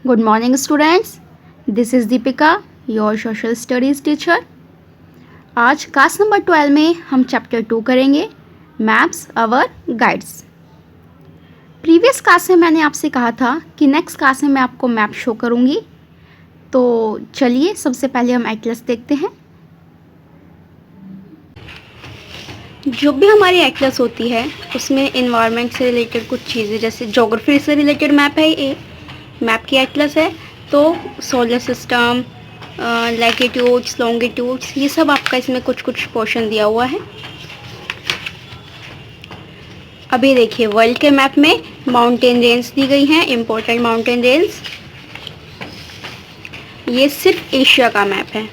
Good morning students. This is Deepika, your social studies teacher. आज class number 12 में हम chapter 2 करेंगे maps अवर guides. Previous class में मैंने आपसे कहा था कि नेक्स्ट क्लास में मैं आपको मैप शो करूँगी। तो चलिए सबसे पहले हम एटलस देखते हैं। जो भी हमारी एटलस होती है उसमें इन्वायरमेंट से रिलेटेड कुछ चीज़ें, जैसे ज्योग्राफी से रिलेटेड मैप है, ये मैप की एटलस है। तो सोलर सिस्टम, लैटिट्यूड्स, लॉन्गिट्यूड्स, ये सब आपका इसमें कुछ कुछ पोर्शन दिया हुआ है। अभी देखिए वर्ल्ड के मैप में माउंटेन रेंज दी गई हैं, इम्पोर्टेंट माउंटेन रेंज। ये सिर्फ एशिया का मैप है।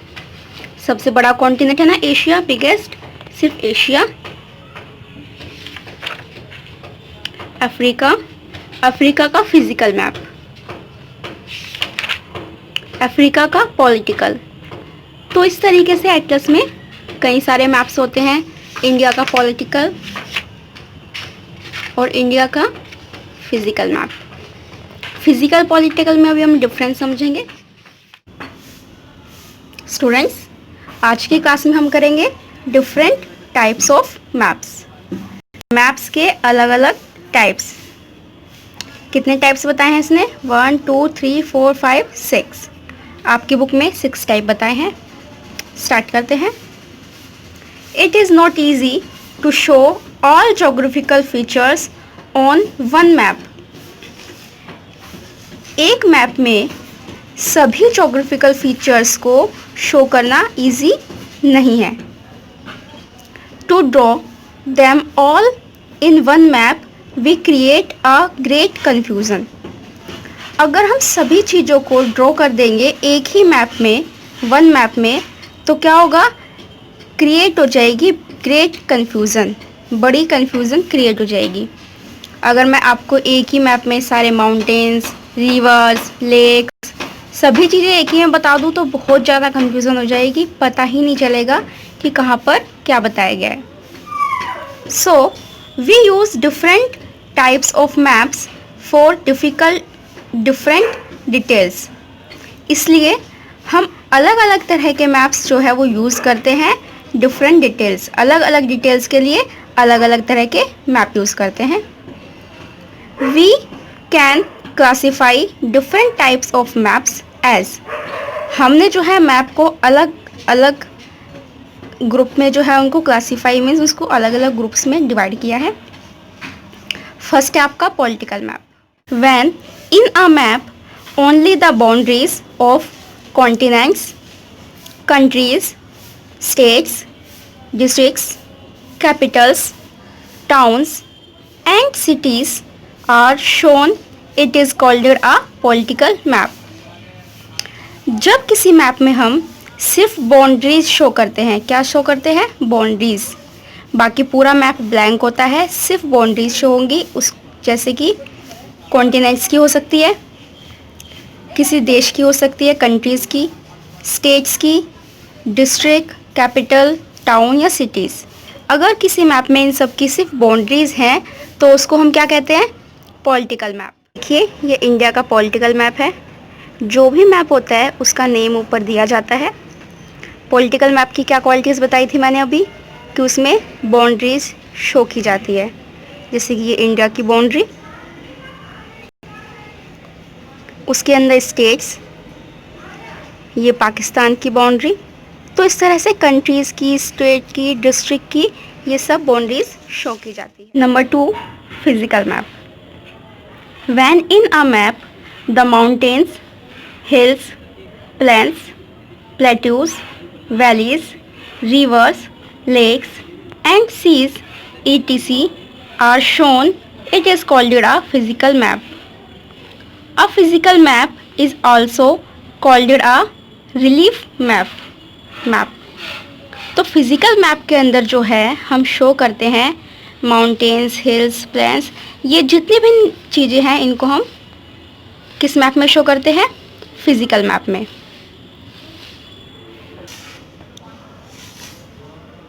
सबसे बड़ा कॉन्टिनेंट है ना एशिया, बिगेस्ट, सिर्फ एशिया। अफ्रीका, अफ्रीका का फिजिकल मैप, अफ्रीका का पॉलिटिकल। तो इस तरीके से एटलस में कई सारे मैप्स होते हैं। इंडिया का पॉलिटिकल और इंडिया का फिजिकल मैप। फिजिकल पॉलिटिकल में अभी हम डिफरेंस समझेंगे। स्टूडेंट्स, आज की क्लास में हम करेंगे different types of maps. Maps के अलग अलग टाइप्स। कितने टाइप्स बताए हैं इसने? 1 2 3 4 5 6। आपकी बुक में 6 टाइप बताए हैं। स्टार्ट करते हैं। It is not easy to show all geographical features on one map. एक मैप में सभी जोग्राफिकल फीचर्स को शो करना इजी नहीं है। To draw them all in one map we create a great confusion. अगर हम सभी चीज़ों को ड्रॉ कर देंगे एक ही मैप में, वन मैप में, तो क्या होगा? क्रिएट हो जाएगी ग्रेट कन्फ्यूज़न, बड़ी कन्फ्यूज़न क्रिएट हो जाएगी। अगर मैं आपको एक ही मैप में सारे माउंटेन्स, रिवर्स, लेक्स, सभी चीज़ें एक ही में बता दूँ तो बहुत ज़्यादा कन्फ्यूज़न हो जाएगी, पता ही नहीं चलेगा कि कहाँ पर क्या बताया गया है। So we use different types of maps for different details. इसलिए हम अलग अलग तरह के मैप्स जो है वो यूज़ करते हैं डिफरेंट डिटेल्स। अलग अलग डिटेल्स के लिए अलग अलग तरह के मैप यूज़ करते हैं। We can classify different types of maps as. हमने जो है मैप को अलग अलग ग्रुप में जो है उनको क्लासीफाई मीन्स उसको अलग अलग ग्रुप्स में डिवाइड किया है। फर्स्ट है आपका political map. When in a map only the boundaries of continents, countries, states, districts, capitals, towns and cities are shown, it is called a political map. जब किसी मैप में हम सिर्फ बाउंड्रीज शो करते हैं, क्या शो करते हैं? बाउंड्रीज। बाकी पूरा मैप ब्लैंक होता है, सिर्फ बाउंड्रीज शो होंगी। उस जैसे कि कॉन्टिनेंट्स की हो सकती है, किसी देश की हो सकती है, कंट्रीज़ की, स्टेट्स की, डिस्ट्रिक्ट, कैपिटल, टाउन या सिटीज़। अगर किसी मैप में इन सब की सिर्फ बाउंड्रीज़ हैं तो उसको हम क्या कहते हैं? Political map. देखिए ये इंडिया का पॉलिटिकल मैप है। जो भी मैप होता है उसका नेम ऊपर दिया जाता है। पॉलिटिकल मैप की क्या क्वालिटीज़ बताई थी मैंने अभी, कि उसमें बाउंड्रीज़ शो की जाती है। जैसे कि ये इंडिया की बाउंड्री, उसके अंदर स्टेट्स, ये पाकिस्तान की बाउंड्री। तो इस तरह से कंट्रीज़ की, स्टेट की, डिस्ट्रिक्ट की, ये सब बाउंड्रीज शो की जाती है। Number 2, physical map. When in a map the mountains, hills, plains, plateaus, valleys, rivers, lakes and seas etc are shown, it is called a physical map. A physical map is also called a relief map. तो physical map के अंदर जो है हम show करते हैं mountains, hills, planes, ये जितनी भी चीज़ें हैं इनको हम किस मैप में शो करते हैं? फिजिकल मैप में।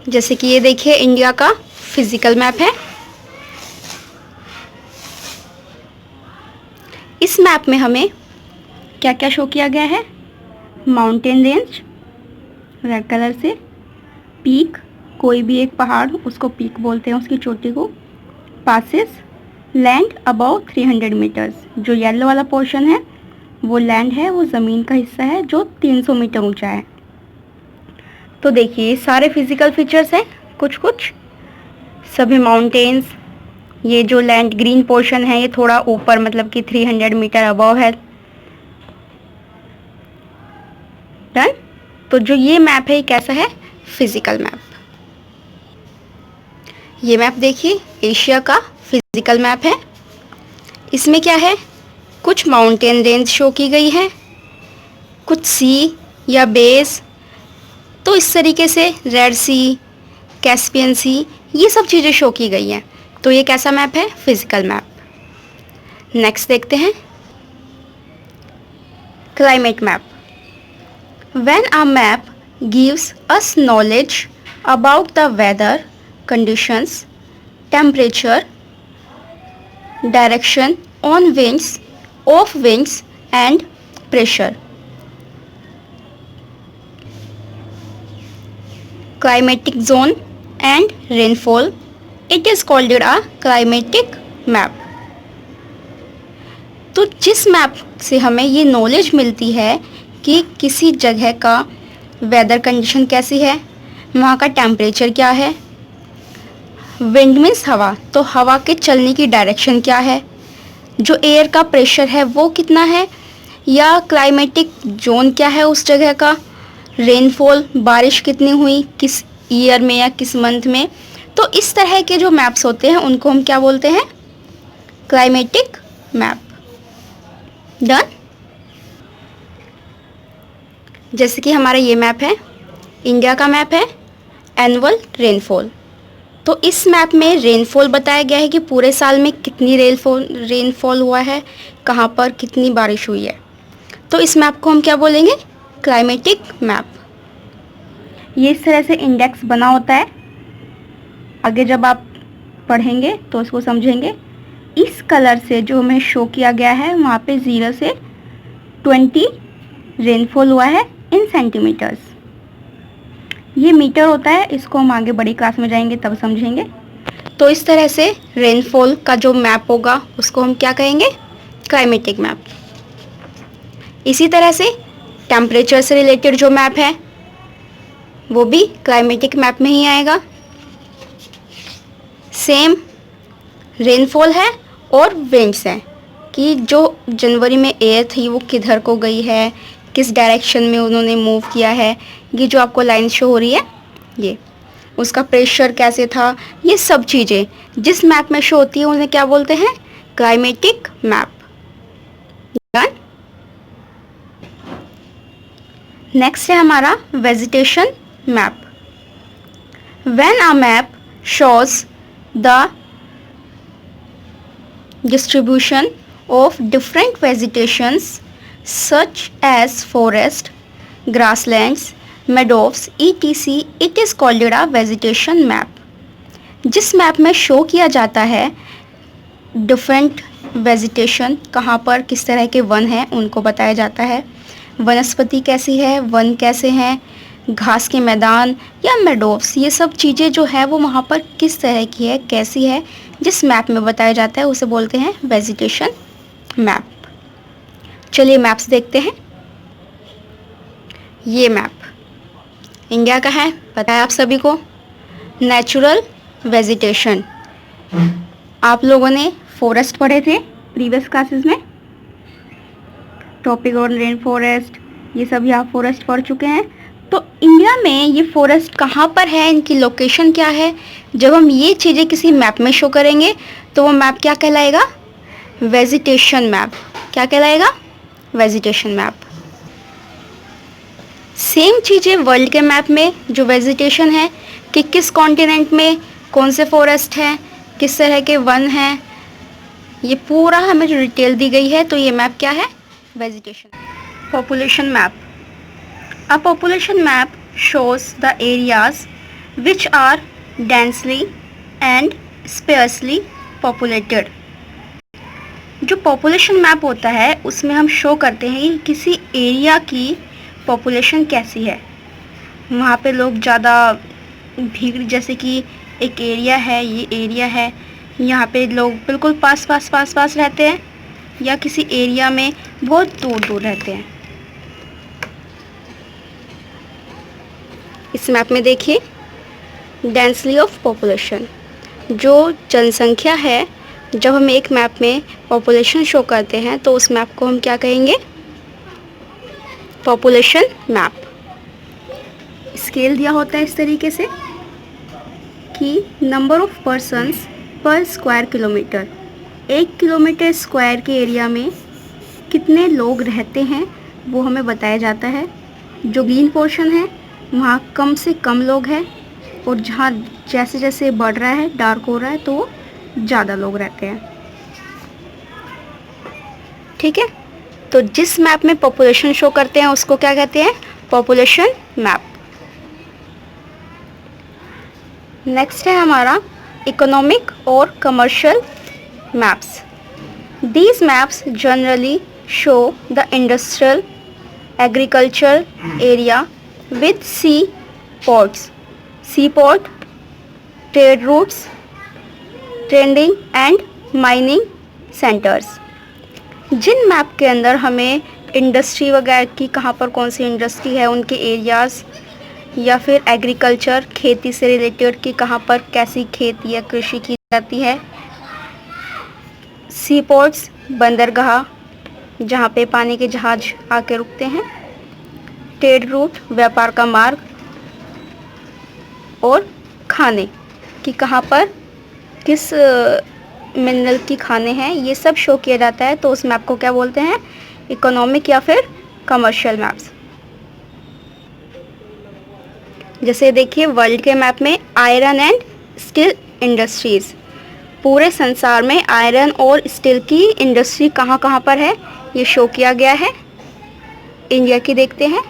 जैसे कि ये देखिए इंडिया का फिजिकल मैप है। इस मैप में हमें क्या क्या शो किया गया है? माउंटेन रेंज रेड कलर से, पीक कोई भी एक पहाड़ उसको पीक बोलते हैं, उसकी चोटी को, पासेस लैंड अबाउ 300 मीटर्स, जो येलो वाला पोर्शन है वो लैंड है, वो ज़मीन का हिस्सा है जो 300 मीटर ऊंचा है। तो देखिए सारे फिजिकल फीचर्स हैं कुछ कुछ, सभी माउंटेन्स, ये जो लैंड ग्रीन पोर्शन है ये थोड़ा ऊपर मतलब कि 300 मीटर अबव है। डन। तो जो ये मैप है ये कैसा है? Physical map. ये मैप देखिए एशिया का फिजिकल मैप है। इसमें क्या है? कुछ माउंटेन रेंज शो की गई है, कुछ सी या बेस, तो इस तरीके से रेड सी, कैस्पियन सी, ये सब चीज़ें शो की गई हैं। तो ये कैसा मैप है? Physical map. नेक्स्ट देखते हैं climate map. When a map gives us knowledge about the weather conditions, temperature, direction on winds, of winds and pressure. climatic zone and rainfall, it is called a climatic map। तो जिस map से हमें ये knowledge मिलती है कि किसी जगह का वेदर कंडीशन कैसी है, वहाँ का टेम्परेचर क्या है, विंड मीन्स हवा, तो हवा के चलने की डायरेक्शन क्या है, जो एयर का प्रेशर है वो कितना है, या क्लाइमेटिक जोन क्या है उस जगह का, रेनफॉल बारिश कितनी हुई किस ईयर में या किस मंथ में। तो इस तरह के जो मैप्स होते हैं उनको हम क्या बोलते हैं? Climatic map. डन। जैसे कि हमारा ये मैप है, इंडिया का मैप है, एनुअल रेनफॉल। तो इस मैप में रेनफॉल बताया गया है कि पूरे साल में कितनी रेनफॉल हुआ है, कहाँ पर कितनी बारिश हुई है। तो इस मैप को हम क्या बोलेंगे? Climatic map. ये इस तरह से इंडेक्स बना होता है, आगे जब आप पढ़ेंगे तो उसको समझेंगे। इस कलर से जो हमें शो किया गया है वहाँ पे 0 से 20 रेनफॉल हुआ है इन सेंटीमीटर्स। ये मीटर होता है, इसको हम आगे बड़ी क्लास में जाएंगे तब समझेंगे। तो इस तरह से रेनफॉल का जो मैप होगा उसको हम क्या कहेंगे? Climatic map. इसी तरह से टेम्परेचर से रिलेटेड जो मैप है वो भी क्लाइमेटिक मैप में ही आएगा। सेम रेनफॉल है और विंड्स हैं कि जो जनवरी में एयर थी वो किधर को गई है, किस डायरेक्शन में उन्होंने मूव किया है, ये जो आपको लाइन शो हो रही है ये, उसका प्रेशर कैसे था, ये सब चीज़ें जिस मैप में शो होती है उन्हें क्या बोलते हैं? Climatic map. डन। नेक्स्ट है हमारा vegetation map. When a map shows the distribution of different vegetations such as forest, grasslands, meadows etc, it is called a vegetation map. जिस मैप में शो किया जाता है डिफरेंट वेजिटेशन, कहाँ पर किस तरह के वन हैं उनको बताया जाता है, वनस्पति कैसी है, वन कैसे हैं, घास के मैदान या मेडोव्स, ये सब चीज़ें जो है वो वहाँ पर किस तरह की है, कैसी है, जिस मैप में बताया जाता है उसे बोलते हैं वेजिटेशन मैप। चलिए मैप्स देखते हैं। ये मैप इंडिया का है, पता है आप सभी को, नेचुरल वेजिटेशन। आप लोगों ने फॉरेस्ट पढ़े थे प्रीवियस क्लासेस में, टॉपिक ऑन रेन फॉरेस्ट, ये सभी आप फॉरेस्ट पढ़ चुके हैं। तो इंडिया में ये फॉरेस्ट कहाँ पर है, इनकी लोकेशन क्या है, जब हम ये चीज़ें किसी मैप में शो करेंगे तो वो मैप क्या कहलाएगा? Vegetation map. क्या कहलाएगा? Vegetation map. सेम चीज़ें वर्ल्ड के मैप में जो वेजिटेशन है कि किस कॉन्टिनेंट में कौन से फॉरेस्ट हैं, किस तरह के वन हैं, ये पूरा हमें जो डिटेल दी गई है, तो ये मैप क्या है? Vegetation. Population map. A population map shows the areas which are densely and sparsely populated। जो पॉपुलेशन मैप होता है उसमें हम शो करते हैं कि किसी एरिया की पॉपुलेशन कैसी है, वहाँ पे लोग ज़्यादा भीड़, जैसे कि एक एरिया है, ये एरिया है, यहाँ पे लोग बिल्कुल पास पास रहते हैं, या किसी एरिया में बहुत दूर दूर रहते हैं। इस मैप में देखिए डेंसिटी ऑफ पॉपुलेशन, जो जनसंख्या है, जब हम एक मैप में पॉपुलेशन शो करते हैं तो उस मैप को हम क्या कहेंगे? Population map. स्केल दिया होता है इस तरीके से कि नंबर ऑफ पर्सन्स पर स्क्वायर किलोमीटर, 1 किलोमीटर स्क्वायर के एरिया में कितने लोग रहते हैं वो हमें बताया जाता है। जो ग्रीन पोर्शन है वहाँ कम से कम लोग हैं, और जहाँ जैसे जैसे बढ़ रहा है, डार्क हो रहा है, तो ज़्यादा लोग रहते हैं। ठीक है, तो जिस मैप में पॉपुलेशन शो करते हैं उसको क्या कहते हैं? Population map. नेक्स्ट है हमारा इकोनॉमिक और commercial maps. These maps generally show the industrial, agricultural area with seaports, trade routes, trading and mining centres. जिन मैप के अंदर हमें इंडस्ट्री वगैरह की, कहाँ पर कौन सी इंडस्ट्री है, उनके एरियाज़, या फिर एग्रीकल्चर, खेती से रिलेटेड कि कहाँ पर कैसी खेती या कृषि की जाती है, सी पोर्ट्स, बंदरगाह जहाँ पे पानी के जहाज आके रुकते हैं, ट्रेड रूट, व्यापार का मार्ग, और खाने कि कहाँ पर किस मिनरल की खाने हैं, ये सब शो किया जाता है। तो उस मैप को क्या बोलते हैं? इकोनॉमिक या फिर कमर्शियल मैप्स। जैसे देखिए वर्ल्ड के मैप में आयरन एंड स्टील इंडस्ट्रीज़, पूरे संसार में आयरन और स्टील की इंडस्ट्री कहाँ कहाँ पर है ये शो किया गया है। इंडिया की देखते हैं,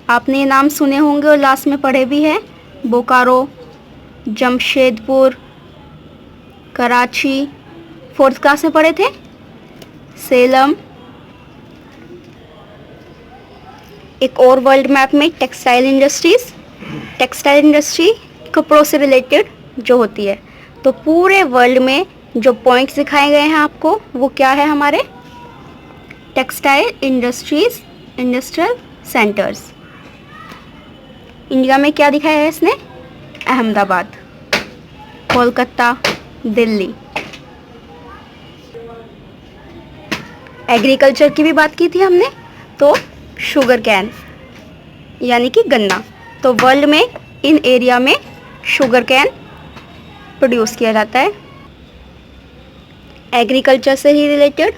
आपने ये नाम सुने होंगे और लास्ट में पढ़े भी हैं, बोकारो, जमशेदपुर, कराची, फोर्थ क्लास में पढ़े थे, सेलम। एक और वर्ल्ड मैप में टेक्सटाइल इंडस्ट्रीज़, टेक्सटाइल इंडस्ट्री कपड़ों से रिलेटेड जो होती है। तो पूरे वर्ल्ड में जो पॉइंट्स दिखाए गए हैं आपको वो क्या है? हमारे textile industries, industrial centres. India में क्या दिखाया है इसने? अहमदाबाद, कोलकाता, दिल्ली। एग्रीकल्चर की भी बात की थी हमने, तो शुगर कैन यानी कि गन्ना। तो वर्ल्ड में इन एरिया में शुगर कैन प्रोड्यूस किया जाता है। एग्रीकल्चर से ही रिलेटेड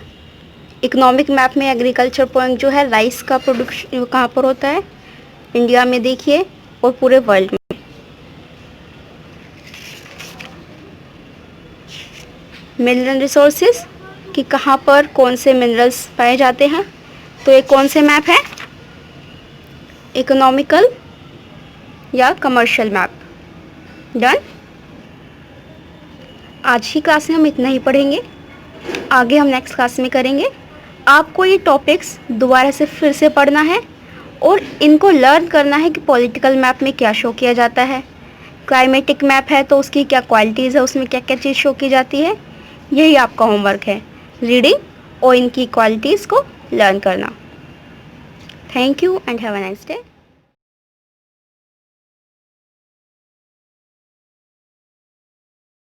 इकोनॉमिक मैप में एग्रीकल्चर पॉइंट जो है राइस का प्रोडक्शन कहाँ पर होता है? इंडिया में देखिए और पूरे वर्ल्ड में। मिनरल रिसोर्सेज कि कहाँ पर कौन से मिनरल्स पाए जाते हैं। तो ये कौन से मैप है? इकोनॉमिकल या कमर्शियल मैप। डन। आज की क्लास में हम इतना ही पढ़ेंगे, आगे हम नेक्स्ट क्लास में करेंगे। आपको ये टॉपिक्स दोबारा से फिर से पढ़ना है और इनको लर्न करना है कि पॉलिटिकल मैप में क्या शो किया जाता है, क्लाइमेटिक मैप है तो उसकी क्या क्वालिटीज़ है, उसमें क्या क्या चीज़ शो की जाती है। यही आपका होमवर्क है, रीडिंग और इनकी क्वालिटीज़ को लर्न करना। Thank you and have a nice day.